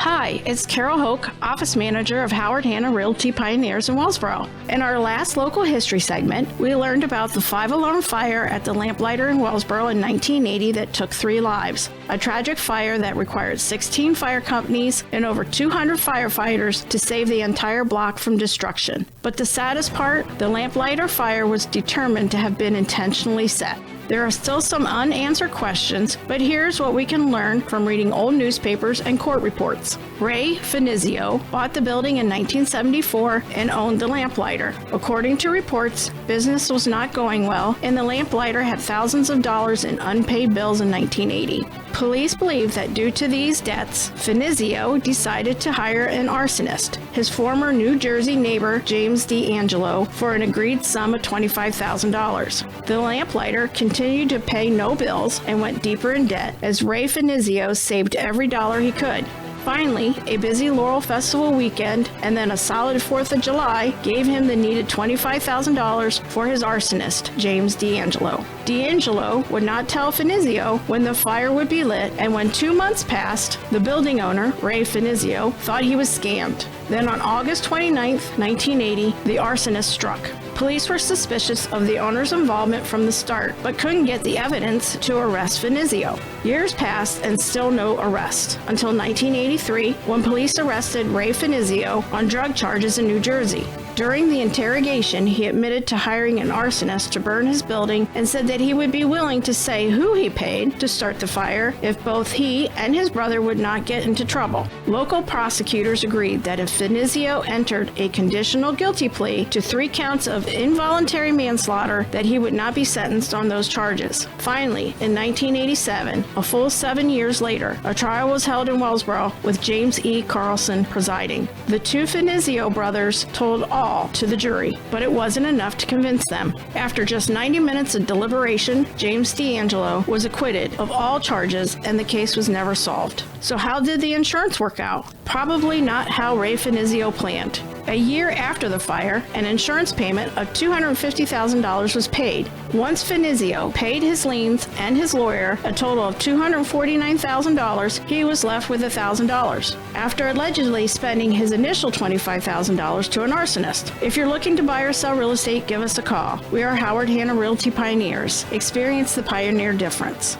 Hi, it's Carol Hoke, Office Manager of Howard Hanna Realty Pioneers in Wellsboro. In our last local history segment, we learned about the 5-alarm fire at the Lamplighter in Wellsboro in 1980 that took 3 lives. A tragic fire that required 16 fire companies and over 200 firefighters to save the entire block from destruction. But the saddest part, the Lamplighter fire was determined to have been intentionally set. There are still some unanswered questions, but here's what we can learn from reading old newspapers and court reports. Ray Finizio bought the building in 1974 and owned the Lamplighter. According to reports, business was not going well, and the Lamplighter had thousands of dollars in unpaid bills in 1980. Police believe that due to these debts, Finizio decided to hire an arsonist, his former New Jersey neighbor James D'Angelo, for an agreed sum of $25,000. The Lamplighter continued to pay no bills and went deeper in debt as Ray Finizio saved every dollar he could. Finally, a busy Laurel Festival weekend and then a solid 4th of July gave him the needed $25,000 for his arsonist, James D'Angelo. D'Angelo would not tell Finizio when the fire would be lit, and when 2 months passed, the building owner, Ray Finizio, thought he was scammed. Then on August 29, 1980, the arsonist struck. Police were suspicious of the owner's involvement from the start, but couldn't get the evidence to arrest Finizio. Years passed and still no arrest, until 1983, when police arrested Ray Finizio on drug charges in New Jersey. During the interrogation, he admitted to hiring an arsonist to burn his building and said that he would be willing to say who he paid to start the fire if both he and his brother would not get into trouble. Local prosecutors agreed that if Finizio entered a conditional guilty plea to 3 counts of involuntary manslaughter, that he would not be sentenced on those charges. Finally, in 1987, a full 7 years later, a trial was held in Wellsboro with James E. Carlson presiding. The 2 Finizio brothers told all to the jury, but it wasn't enough to convince them. After just 90 minutes of deliberation, James D'Angelo was acquitted of all charges and the case was never solved. So how did the insurance work out? Probably not how Ray Finizio planned. A year after the fire, an insurance payment of $250,000 was paid. Once Finizio paid his liens and his lawyer a total of $249,000, he was left with $1,000, after allegedly spending his initial $25,000 to an arsonist. If you're looking to buy or sell real estate, give us a call. We are Howard Hanna Realty Pioneers. Experience the pioneer difference.